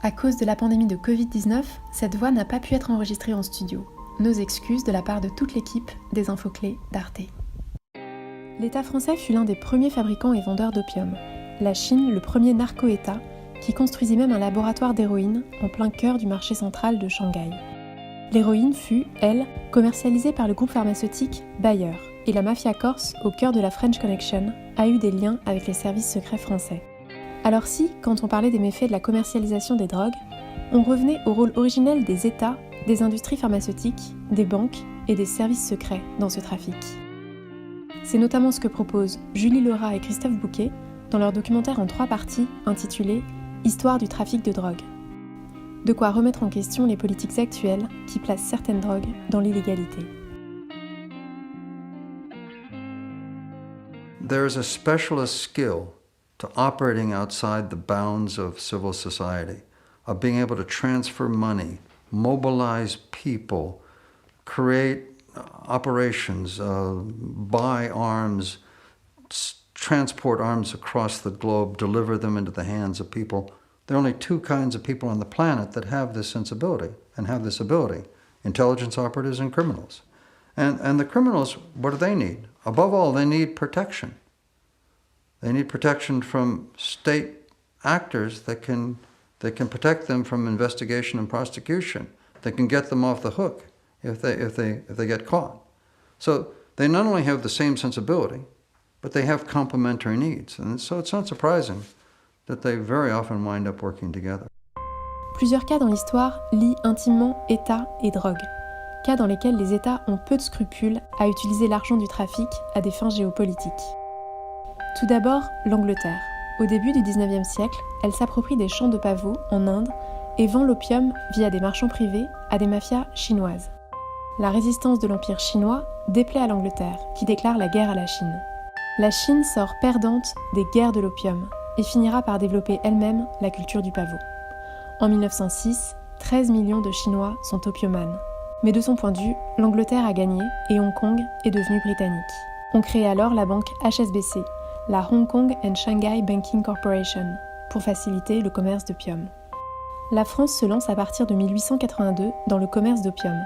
À cause de la pandémie de Covid-19, cette voix n'a pas pu être enregistrée en studio. Nos excuses de la part de toute l'équipe des infos clés d'Arte. L'État français fut l'un des premiers fabricants et vendeurs d'opium. La Chine, le premier narco-État, qui construisit même un laboratoire d'héroïne en plein cœur du marché central de Shanghai. L'héroïne fut, elle, commercialisée par le groupe pharmaceutique Bayer, et la mafia corse, au cœur de la French Connection, a eu des liens avec les services secrets français. Alors si, quand on parlait des méfaits de la commercialisation des drogues, on revenait au rôle originel des États, des industries pharmaceutiques, des banques et des services secrets dans ce trafic. C'est notamment ce que proposent Julie Laura et Christophe Bouquet dans leur documentaire en 3 parties intitulé « Histoire du trafic de drogue ». De quoi remettre en question les politiques actuelles qui placent certaines drogues dans l'illégalité. There is a specialist skill to operating outside the bounds of civil society, of being able to transfer money, mobilize people, create operations, buy arms, transport arms across the globe, deliver them into the hands of people. There are only 2 kinds of people on the planet that have this sensibility and have this ability: intelligence operatives and criminals. And the criminals, what do they need? Above all, they need protection. They need protection from state actors that can protect them from investigation and prosecution, that can get them off the hook if they get caught. So they not only have the same sensibility, but they have complementary needs. And so it's not surprising that they very often wind up working together. Plusieurs cas dans l'histoire lient intimement État et drogue. Cas dans lesquels les États ont peu de scrupules à utiliser l'argent du trafic à des fins géopolitiques. Tout d'abord, l'Angleterre. Au début du XIXe siècle, elle s'approprie des champs de pavots en Inde et vend l'opium via des marchands privés à des mafias chinoises. La résistance de l'Empire chinois déplaît à l'Angleterre, qui déclare la guerre à la Chine. La Chine sort perdante des guerres de l'opium et finira par développer elle-même la culture du pavot. En 1906, 13 millions de Chinois sont opiomanes. Mais de son point de vue, l'Angleterre a gagné et Hong Kong est devenu britannique. On crée alors la banque HSBC, la Hong Kong and Shanghai Banking Corporation, pour faciliter le commerce d'opium. La France se lance à partir de 1882 dans le commerce d'opium.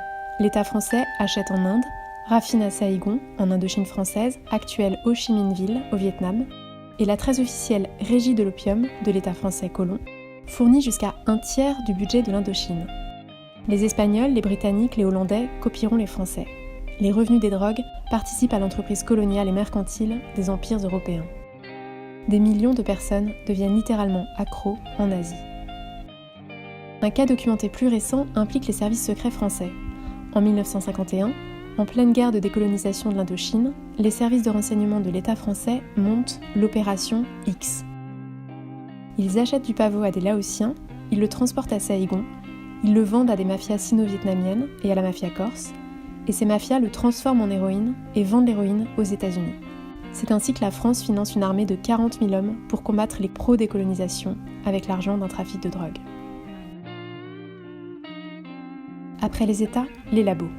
L'État français achète en Inde, raffine à Saïgon, en Indochine française, actuelle Ho Chi Minh Ville, au Vietnam, et la très officielle Régie de l'opium de l'État français colon fournit jusqu'à 1/3 du budget de l'Indochine. Les Espagnols, les Britanniques, les Hollandais copieront les Français. Les revenus des drogues participent à l'entreprise coloniale et mercantile des empires européens. Des millions de personnes deviennent littéralement accros en Asie. Un cas documenté plus récent implique les services secrets français. En 1951, en pleine guerre de décolonisation de l'Indochine, les services de renseignement de l'État français montent l'opération X. Ils achètent du pavot à des Laotiens, ils le transportent à Saïgon, ils le vendent à des mafias sino-vietnamiennes et à la mafia corse, et ces mafias le transforment en héroïne et vendent l'héroïne aux États-Unis. C'est ainsi que la France finance une armée de 40 000 hommes pour combattre les pro-décolonisation avec l'argent d'un trafic de drogue. Après les États, les labos.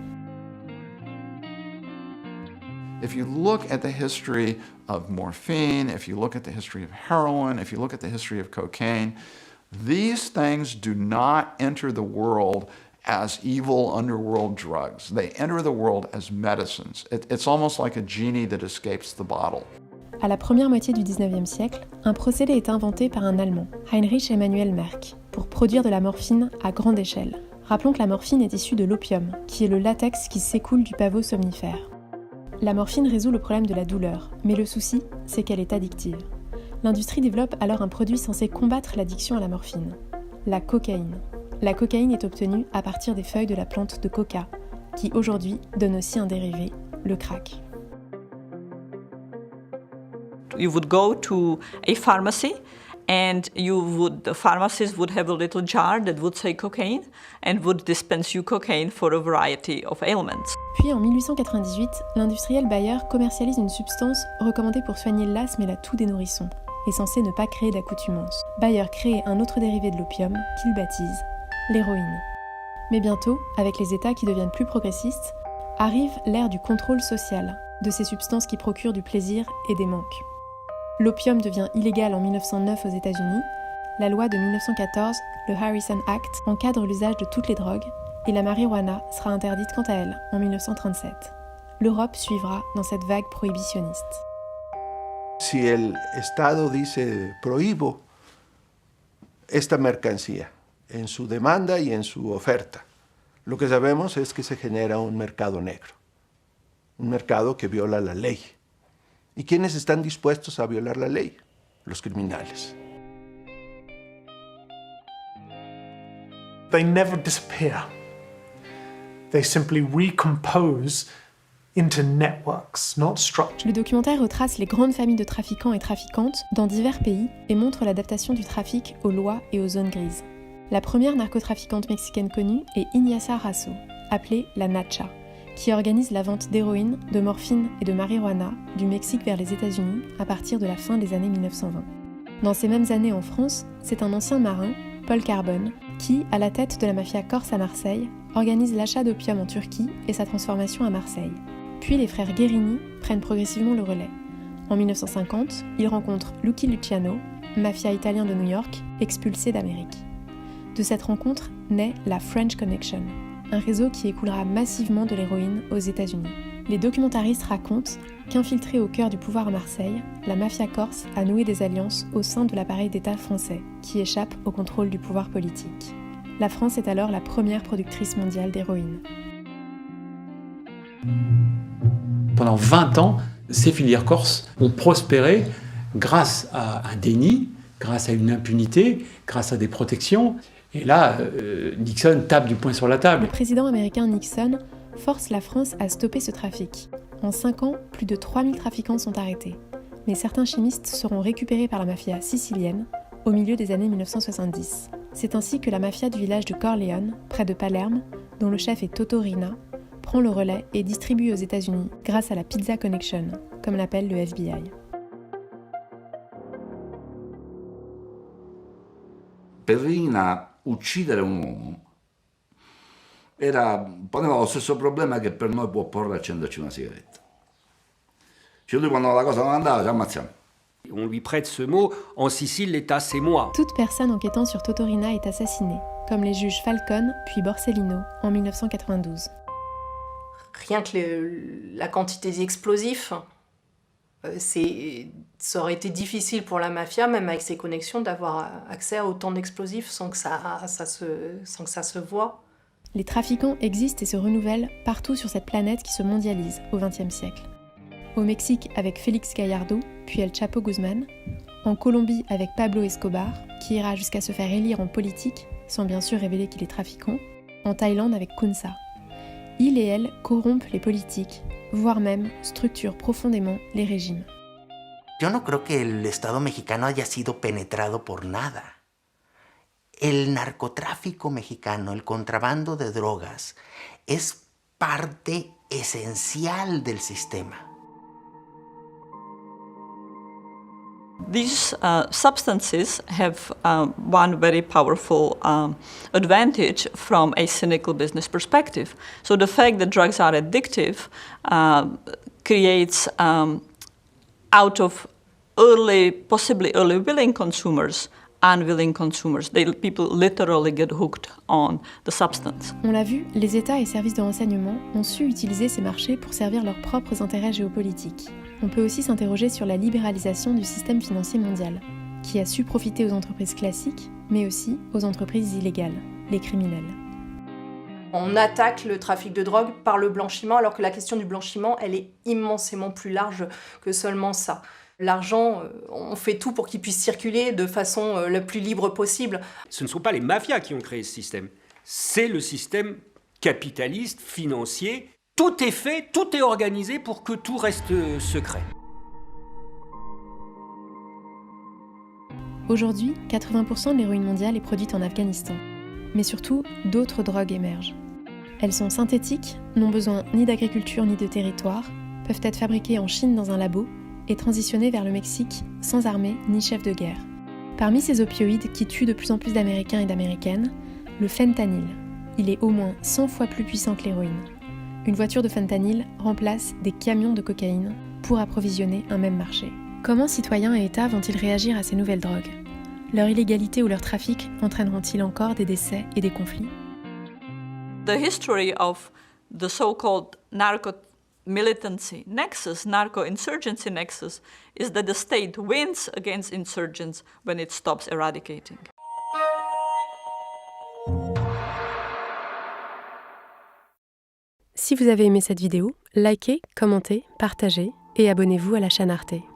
If you look at the history of morphine, if you look at the history of heroin, if you look at the history of cocaine, these things do not enter the world as evil underworld drugs. They enter the world as medicines. It's almost like a genie that escapes the bottle. À la première moitié du XIXe siècle, un procédé est inventé par un Allemand, Heinrich Emanuel Merck, pour produire de la morphine à grande échelle. Rappelons que la morphine est issue de l'opium, qui est le latex qui s'écoule du pavot somnifère. La morphine résout le problème de la douleur, mais le souci, c'est qu'elle est addictive. L'industrie développe alors un produit censé combattre l'addiction à la morphine, la cocaïne. La cocaïne est obtenue à partir des feuilles de la plante de coca, qui aujourd'hui donne aussi un dérivé, le crack. You would go to a pharmacy and the pharmacist would have a little jar that would say cocaine and would dispense you cocaine for a variety of ailments. Puis en 1898, l'industriel Bayer commercialise une substance recommandée pour soigner l'asthme et la toux des nourrissons, et censée ne pas créer d'accoutumance. Bayer crée un autre dérivé de l'opium qu'il baptise l'héroïne. Mais bientôt, avec les États qui deviennent plus progressistes, arrive l'ère du contrôle social, de ces substances qui procurent du plaisir et des manques. L'opium devient illégal en 1909 aux États-Unis, la loi de 1914, le Harrison Act, encadre l'usage de toutes les drogues et la marijuana sera interdite quant à elle en 1937. L'Europe suivra dans cette vague prohibitionniste. Si el Estado dice prohíbo esta mercancía en su demanda y en su oferta, lo que sabemos es que se genera un mercado negro, un mercado que viola la ley. ¿Y quiénes están dispuestos a violar la ley? Los criminales. They never disappear. They simply recompose into networks, not structures. Le documentaire retrace les grandes familles de trafiquants et trafiquantes dans divers pays et montre l'adaptation du trafic aux lois et aux zones grises. La première narcotrafiquante mexicaine connue est Ignacia Rasso, appelée la Nacha, qui organise la vente d'héroïne, de morphine et de marijuana du Mexique vers les États-Unis à partir de la fin des années 1920. Dans ces mêmes années en France, c'est un ancien marin, Paul Carbone, qui, à la tête de la mafia corse à Marseille, organise l'achat d'opium en Turquie et sa transformation à Marseille. Puis les frères Guérini prennent progressivement le relais. En 1950, ils rencontrent Lucky Luciano, mafia italien de New York, expulsé d'Amérique. De cette rencontre naît la French Connection, un réseau qui écoulera massivement de l'héroïne aux États-Unis. Les documentaristes racontent qu'infiltrée au cœur du pouvoir à Marseille, la mafia corse a noué des alliances au sein de l'appareil d'État français, qui échappe au contrôle du pouvoir politique. La France est alors la première productrice mondiale d'héroïne. Pendant 20 ans, ces filières corses ont prospéré grâce à un déni, grâce à une impunité, grâce à des protections. Et là, Nixon tape du poing sur la table. Le président américain Nixon force la France à stopper ce trafic. En 5 ans, plus de 3000 trafiquants sont arrêtés. Mais certains chimistes seront récupérés par la mafia sicilienne au milieu des années 1970. C'est ainsi que la mafia du village de Corleone, près de Palerme, dont le chef est Toto Riina, prend le relais et distribue aux États-Unis grâce à la Pizza Connection, comme l'appelle le FBI. Per Riina uccidere un uomo poneva lo stesso problema che per noi può porre accenderci una sigaretta. Cioè lui quando la cosa non andava ci ammazziamo. On lui prête ce mot, en Sicile l'État c'est moi. Toute personne enquêtant sur Toto Riina est assassinée, comme les juges Falcone puis Borsellino en 1992. Rien que la quantité d'explosifs, ça aurait été difficile pour la mafia, même avec ses connexions, d'avoir accès à autant d'explosifs sans que ça se voie. Les trafiquants existent et se renouvellent partout sur cette planète qui se mondialise au XXe siècle. Au Mexique avec Félix Gallardo, puis El Chapo Guzman. En Colombie avec Pablo Escobar, qui ira jusqu'à se faire élire en politique, sans bien sûr révéler qu'il est trafiquant. En Thaïlande avec Kunsa. Ils et elles corrompent les politiques, voire même structurent profondément les régimes. Yo no creo que el Estado mexicano haya sido penetrado por nada. El narcotráfico mexicano, el contrabando de drogas, es parte esencial del sistema. These substances have one very powerful advantage from a cynical business perspective. So the fact that drugs are addictive creates out of possibly early willing consumers, unwilling consumers. People literally get hooked on the substance. On l'a vu, les États et services de renseignement ont su utiliser ces marchés pour servir leurs propres intérêts géopolitiques. On peut aussi s'interroger sur la libéralisation du système financier mondial, qui a su profiter aux entreprises classiques, mais aussi aux entreprises illégales, les criminels. On attaque le trafic de drogue par le blanchiment, alors que la question du blanchiment, elle est immensément plus large que seulement ça. L'argent, on fait tout pour qu'il puisse circuler de façon la plus libre possible. Ce ne sont pas les mafias qui ont créé ce système, c'est le système capitaliste, financier. Tout est fait, tout est organisé pour que tout reste secret. Aujourd'hui, 80% de l'héroïne mondiale est produite en Afghanistan. Mais surtout, d'autres drogues émergent. Elles sont synthétiques, n'ont besoin ni d'agriculture ni de territoire, peuvent être fabriquées en Chine dans un labo et transitionner vers le Mexique sans armée ni chef de guerre. Parmi ces opioïdes qui tuent de plus en plus d'Américains et d'Américaines, le fentanyl. Il est au moins 100 fois plus puissant que l'héroïne. Une voiture de fentanyl remplace des camions de cocaïne pour approvisionner un même marché. Comment citoyens et États vont-ils réagir à ces nouvelles drogues ? Leur illégalité ou leur trafic entraîneront-ils encore des décès et des conflits? The history of the so-called narco-militancy nexus, narco-insurgency nexus, is that the state wins against insurgents when it stops eradicating. Si vous avez aimé cette vidéo, likez, commentez, partagez et abonnez-vous à la chaîne Arte.